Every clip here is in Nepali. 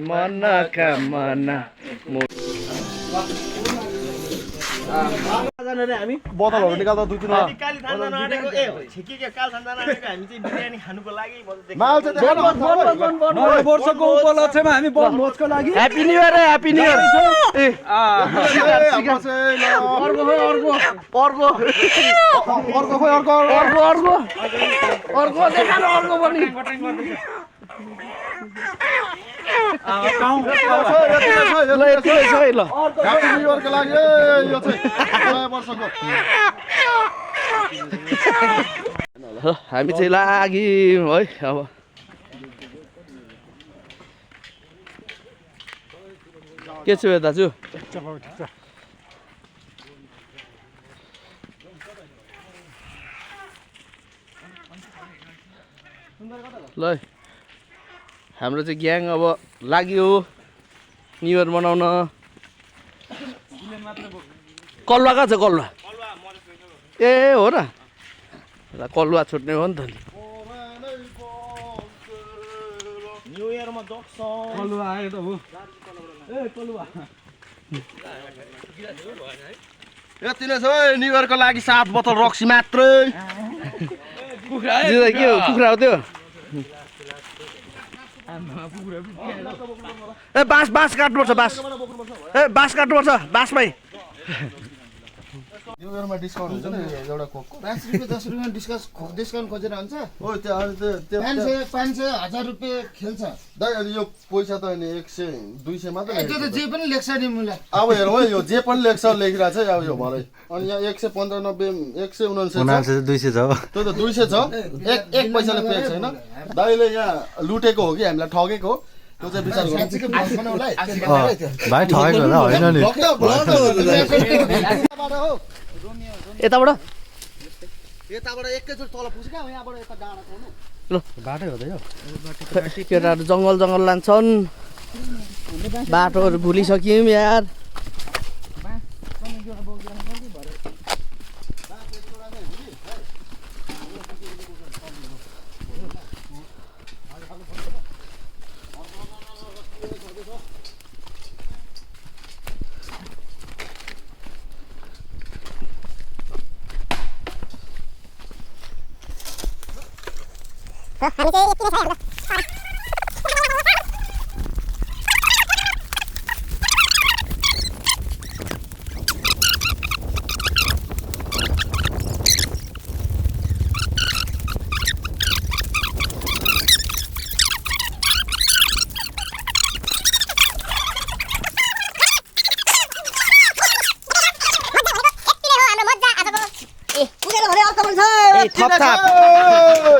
मनोकामना हामी बोतलहरु निकाल्दा दुई तीनवटा काली थान्जा नआटेको ए छिके के काल थान्जा नआटेको हामी चाहिँ बिरयानी खानुको लागि माल चाहिँ देखाउनु नयाँ वर्षको उपलक्ष्यमा हामी बनभोजको लागि happy new year happy new year ए अर्को चाहिँ अर्को खोइ अर्को अर्को अर्को खोइ अर्को अर्को अर्को अर्को देखा न अर्को पनि ल यति छ है ल ह्यापी न्यू इयरको लागि यो चाहिँ नयाँ वर्षको हामी चाहिँ लाग्यौँ है अब के छु दाजु ल हाम्रो चाहिँ ग्याङ अब लाग्यो न्यु इयर मनाउन कलुवा कहाँ छ कलुवा ए हो र कलुवा छुट्ने हो नि त न्यू इयरमा जक्छ कलुवा आयो त हो ए कलुवा यति नै छ है न्यु इयरको लागि 7 बोतल रक्सी मात्रै जिजा के हो कुखुरा हो त्यो ए बाँस बाँस काट्नुपर्छ बाँस ए बाँस काट्नुपर्छ बाँसमै न्यु इयरमा डिस्काउन्ट हुन्छ नि एउटा कोकको 5 रुपैयाँ 10 रुपैयाँ डिस्काउन्ट खोजेर हुन्छ ओ त्यो अहिले त्यो 500 1000 रुपैयाँ खेल्छ दाइ अहिले यो पैसा त अनि 100 200 मात्रै त्यो त जे पनि लेख्छ नि मुला अब हेरौँ है यो जे पनि लेख्छ लेखिरहेको छ अब यो भरै अनि यहाँ 115 90 199 200 छ त्यो त 200 छ एक पैसाले पेक छैन दाइले यहाँ लुटेको हो कि हामीलाई ठगेको हो त्यो चाहिँ विचार गर्नु भाइ ठगेको होला होइन नि यताबाट यताबाट एकैचोटि तल पुग्छ क्या यहाँबाट यता डाँडा छ ल बाटै हो त यो केटाहरू जङ्गल जङ्गल लान्छन् बाटोहरू भुलिसक्यौँ यार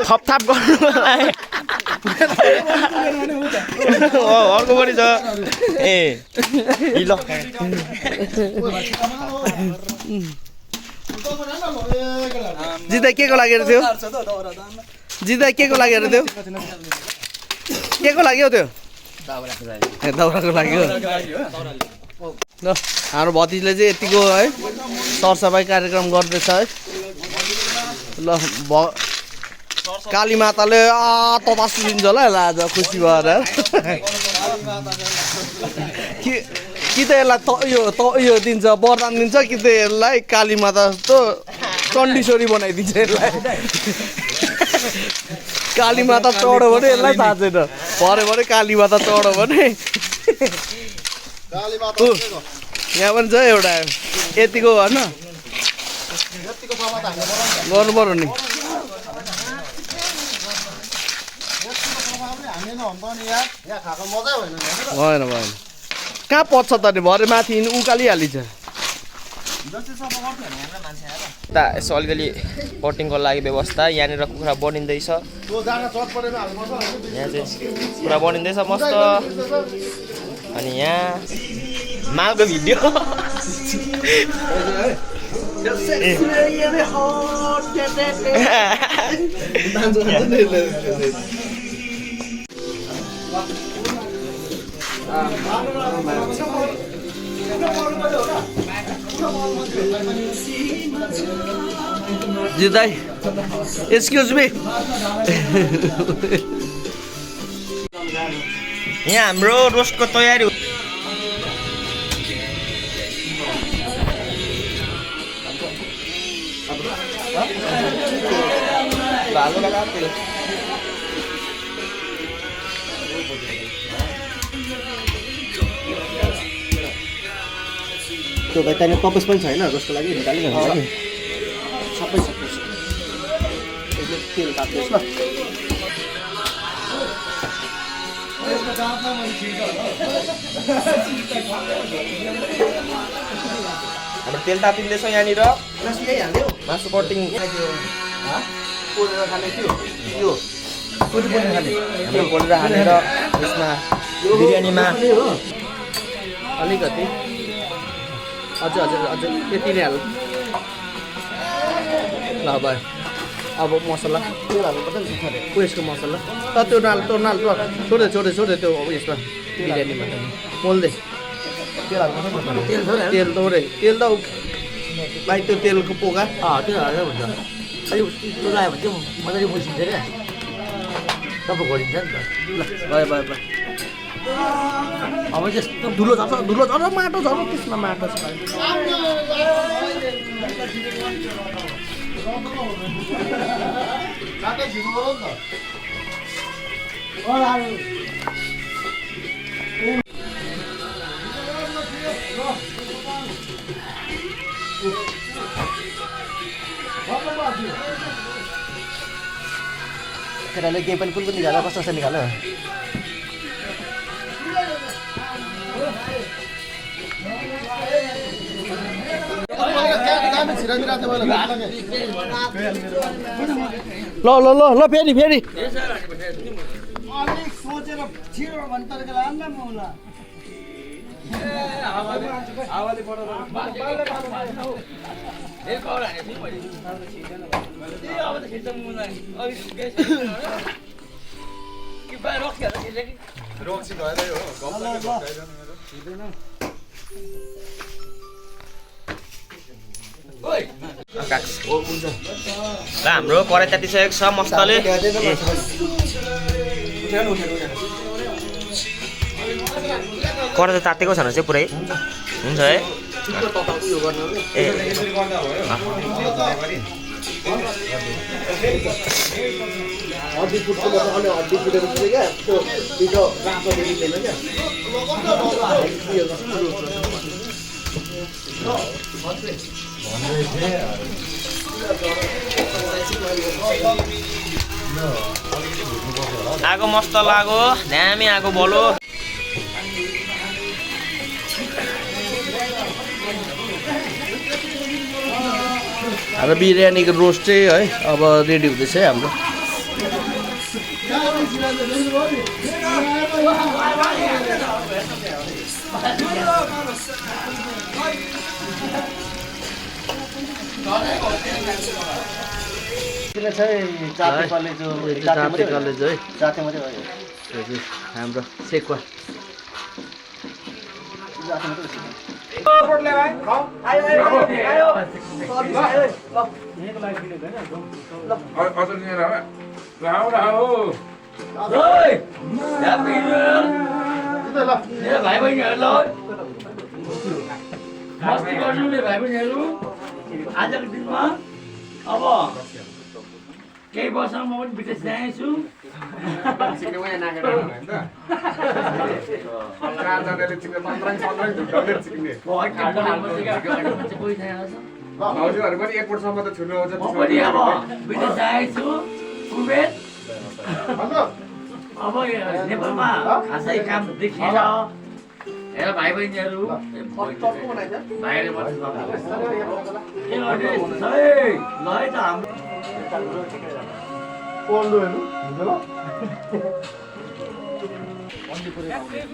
थपथाप गर्नुलाई अर्को पनि छ ए ल जित्दा के को लागेर थियो जित्दा के को लागेर थियो के को लाग्यो त्यो दाउराको लाग्यो ल हाम्रो भतिजले चाहिँ यतिको है सरसफाइ कार्यक्रम गर्दैछ है ल काली माताले ततासु दिन्छ होला आज खुसी भएर कि त यसलाई यो दिन्छ वरदान दिन्छ कि त यसलाई काली माता जस्तो चण्डीश्वरी बनाइदिन्छ यसलाई काली माता चढ्यो भने यसलाई थाहा छैन भरे काली माता चढ्यो भने यहाँ पनि छ एउटा यतिको होइन गर्नु पर्यो नि भएन भएन कहाँ पच्छ त नि भरे माथि उकालिहालिन्छ यसो अलिकति बोटिङको लागि व्यवस्था यहाँनिर कुखुरा बनिँदैछ यहाँ चाहिँ कुखुरा बनिँदैछ मस्त अनि यहाँ मालको भिडियो जिदाई एक्सक्यूज मी यहाँ हाम्रो रोस्टको तयारी भालो लगा तेल त्यो भाइ त्यहाँनिर कपस पनि छैन जसको लागि निकाल्नु होला नि सबै तेल ताप्नुहोस् ल हाम्रो तेल तातिँदैछ यहाँनिर मासु कटिङ पोलेर खाने थियो यो हाम्रो पोलेर हालेर यसमा बिरयानीमा अलिकति अझ यति नै हाल्नु ल भयो अब मसला तेल हाल्नुपर्छ नि उयसको मसला त्यो नाल छोड्दै त्यो अब यसमा बिरयानीमा मोल्दै तेल हाल्नुपर्छ तेल थोरै तेल त भाइ त्यो तेलको पोका त्यो हालेर हुन्छ अलिक त्यो लगायो भने चाहिँ मजाले मुसिन्छ क्या सबै घोरिन्छ नि त ल भयो अब त्यस्तो धुलो झर्छ माटो झर्छ त्यसमा माटो छ केटाले गेम पनि कुन निकाल्यो कस्तो निकाल्यो ल फेरि अलिक सोचेर छिरो भन्ने तरिकाले आउन न मौला ल हाम्रो कराई तातिसकेको छ मस्तले कराई त तातेको छ भने चाहिँ पुरै हुन्छ है हड्डी फुट्छ हड्डी फुटेपछि क्या त्यो पिठो रातो देखिँदैन क्या आगो मस्त लाग्यो दामी आगो बोलो हाम्रो बिरयानीको रोस्ट चाहिँ है अब रेडी हुँदैछ है हाम्रो जाते कलेज है जाते मात्रै भयो हाम्रो सेकुवा भाइ बहिनीहरूलाई मस्ती गर्नु नि भाइ बहिनीहरू आजको दिनमा अब केही वर्षमा म पनि विदेश जानेछु विदेश जानेछु कुवेत अब नेपालमा खासै काम देखेर हेर भाइ बहिनीहरू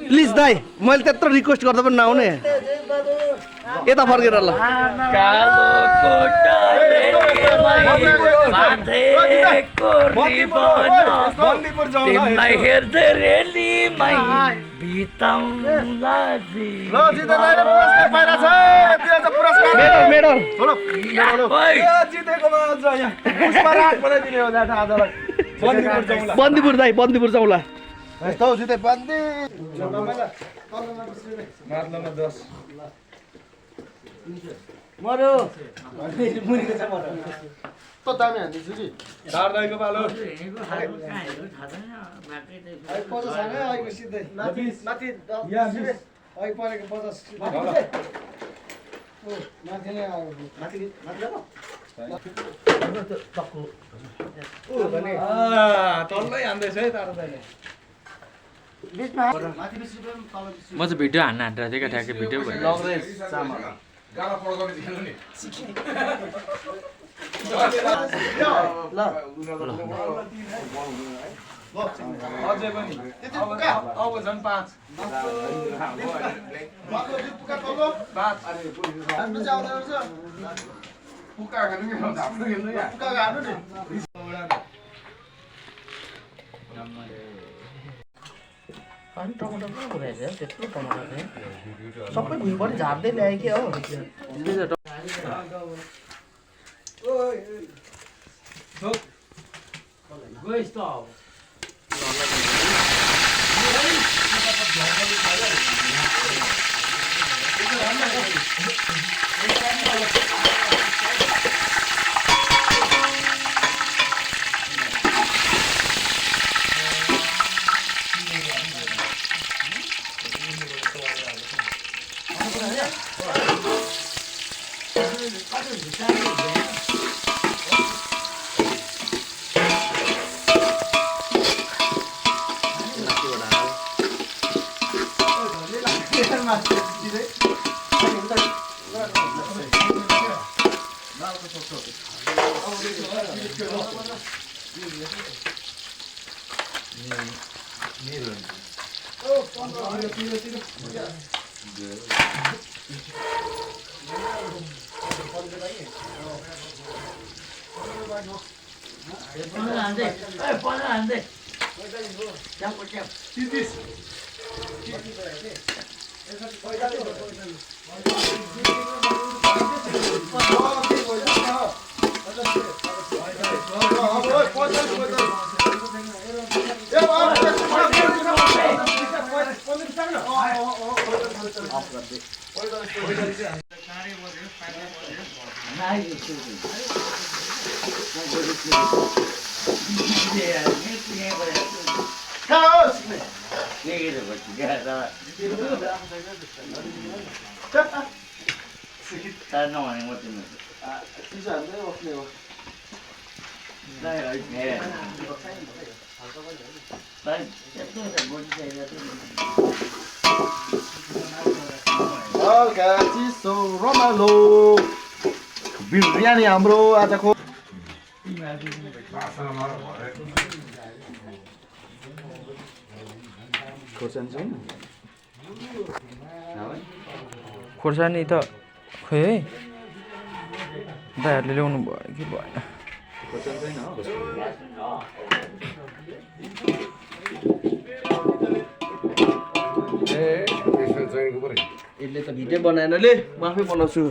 प्लिज दाइ मैले त्यत्रो रिक्वेस्ट गर्दा पनि नआउने यता फर्केर ल हेर्दै रेलीमै बन्दीपुर दाइ बन्दीपुर जाउँला यस्तो जुत्ता बाँध्दै मर्यो त दामी हान्दैछु कि हिँडेको खाएको थाहा छैन बाटै माथि माथि अहिले परेको 50 माथि नै आयो माथि माथि तल्लै हान्दैछ है तारो तैँले माथि 20 रुपियाँ तल 20 म चाहिँ भिडियो हान्न आँटेको थिएँ क्या ठ्याक्कै भिडियो भयो लग्दै चामल गाह्रो पड्काउने थिएन नि अझै पनि अब झन् 5 पुका खानु कि हाम्रो खेल्नु यहाँ पुका हाल्नु नि अनि टमाटर पनि हुँदैछ त्यत्रो टमाटर चाहिँ सबै भुइँबाट झार्दै ल्यायो के हो गइस् त अब हल्का चिसो रमाइलो बिरयानी हाम्रो आजको खोर्सानी त खोइ है दाइहरूले ल्याउनु भयो कि भएन यसले त भिडियो बनाएन ले म आफै बनाउँछु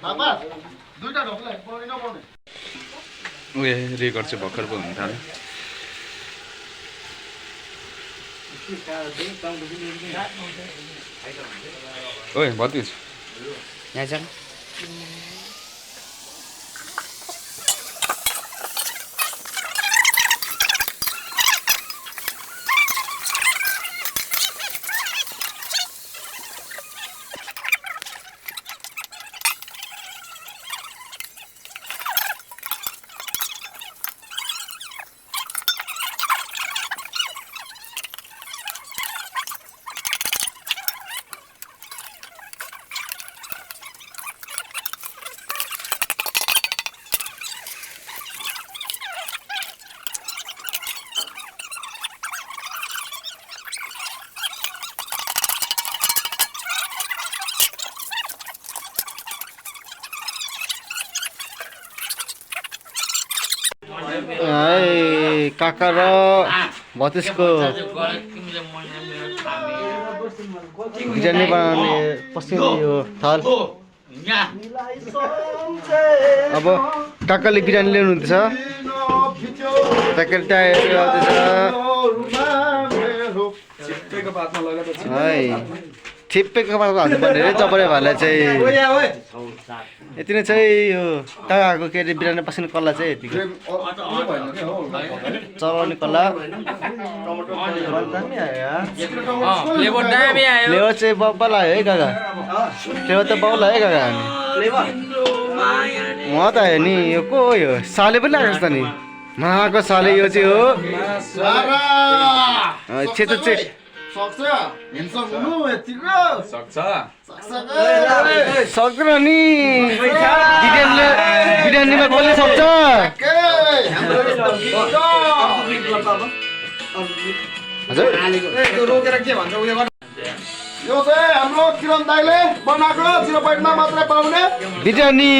बाबा दुईटा ढोक्ला पाउने नपाउने उयो रेकर्ड चाहिँ भर्खर पो हुन थाल्यो ओए भतिज यहाँ छ काका र भतिजको बिरयानी बनाउने पसिनो यो थल अब काकाले बिरयानी ल्याउनुहुँदैछ ठिप्पैको पातमा हाल्नु पर्ने रे चपरे भाइलाई चाहिँ यति नै चाहिँ यो काकाको के अरे बिरयानी पसिनो कल्ला चाहिँ यतिको चलाउने कल्ला फ्लेभर चाहिँ बब्बा लाग्यो है काका फ्लेभर त बब्बा लाग्यो काका हामी त हेर नि यो को हो यो साले पनि लागेको छ त नि माको साले यो चाहिँ हो छेतो चाहिँ सक्दैन नि बिरयानीमा कसले सक्छ यो चाहिँ हाम्रो किरण दाइले बनाएको 0 पोइन्टमा मात्रै पाउने बिरयानी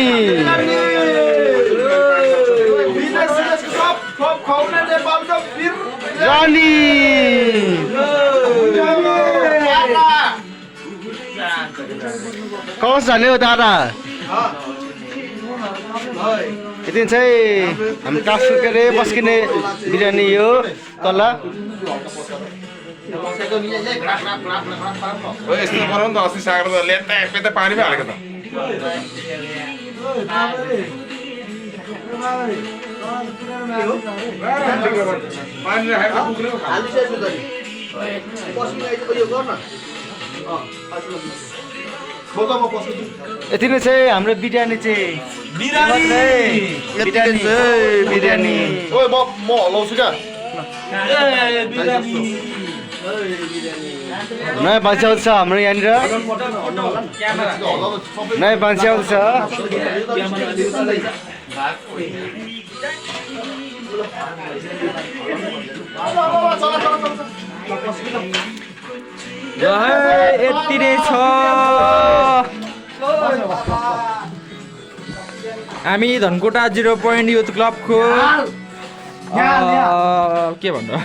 सब खुवाउने नेपालको रानी कस जाने हो दादा यति चाहिँ हामी काफी के अरे बस्किने बिरयानी यो तल्ला यस्तो बनाउनु त अस्ति सागर त लेत्ता पेत्ता पानी पो हालेको त पानी राखेर कुकुरले पो खान्छ यति नै चाहिँ हाम्रो बिरयानी चाहिँ बिरयानी ओए म हलाउँछु क्या नयाँ मान्छे आउँछ हाम्रो यहाँनिर नयाँ मान्छे आउँछ यति नै छ हामी धनकुटा 0 पोइन्ट युथ क्लबको के भन्नु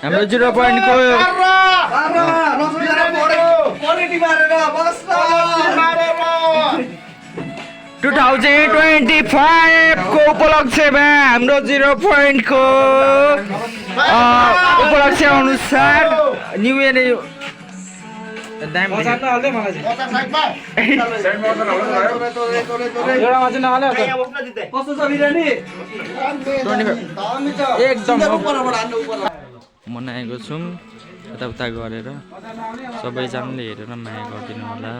हाम्रो 0 पोइन्टको 2025 को उपलक्ष्यमा हाम्रो 0 पोइन्टको उपलक्ष्य अनुसार न्यु इयर एकदम मनाएको छौँ यताउता गरेर सबैजनाले हेरेर माया गरिदिनु होला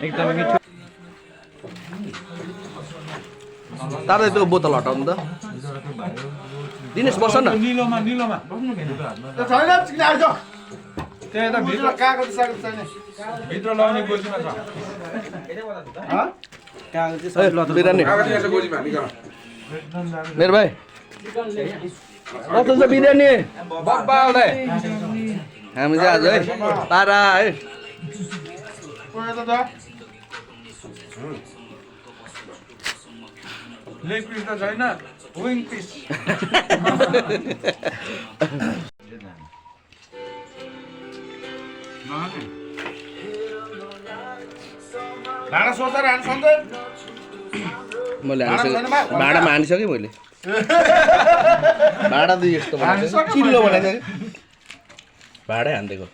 एकदम मिठो तारा त्यो बोतल हटाउनु त दिनेश बस न बिरयानी मेरो भाइ कस्तो छ बिरयानी हामी चाहिँ आज है तारा है लेग पिस त छैन विङ पिस राणा सोचा राण सन्जय मैले हानिसकेँ भाँडामा हानिसकेँ मैले भाँडा दुई यस्तो बनाएको चिल्लो बनाइसकेँ भाँडै हानिदिएको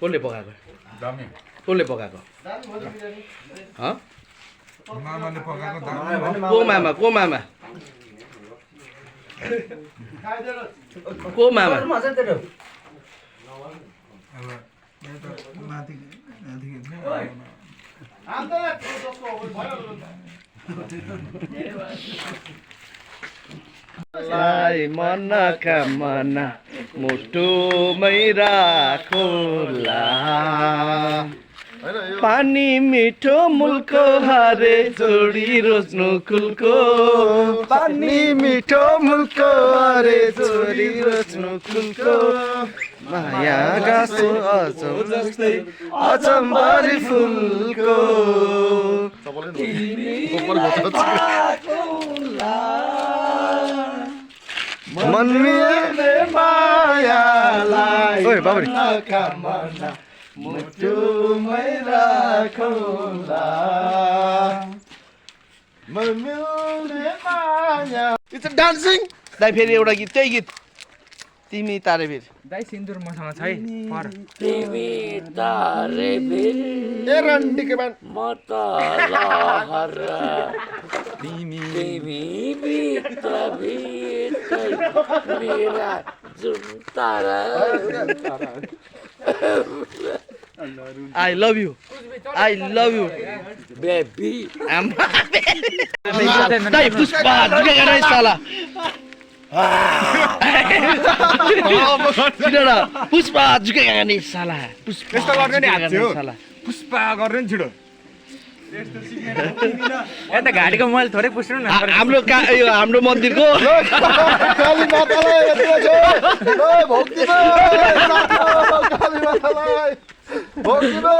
कसले पकाएको कसले पकाएको मामाले पकाएको को मामा को मामा को मामा मनका मना मुटुमै राखोला पानी मिठो मुल्को हरे जोडी रोज्नु कुलको पानी मिठो मुल्को हरे जोडी रोज्नु कुलको माया गाँसो अझौ जस्तै अचम्बरी फुलको मनले मायालाई ओए बाबरी मुटुमै राखौला मिल्ने माया इट्स डान्सिङ दाइ फेरि एउटा गीत त्यही गीत तिमी तारे फेरि दाइ सिन्दुर मसँग छै पर तिमी तारे बिन ए रन्डी के बान म त लहर तिमी भित्र भित्रै मेरा जुन तारा I love you. I love you. Baby दाइ पुष्पा झुकेगा नहीं साला पुष्पा झुकेगा नहीं साला पुष्पा साला पुष्पा गर्ने नि छिटो यता घाडीको मैले थोरै पुस्नु न हाम्रो मन्दिरको काली मातालाई भोग दिनु काली मातालाई भोग दिनु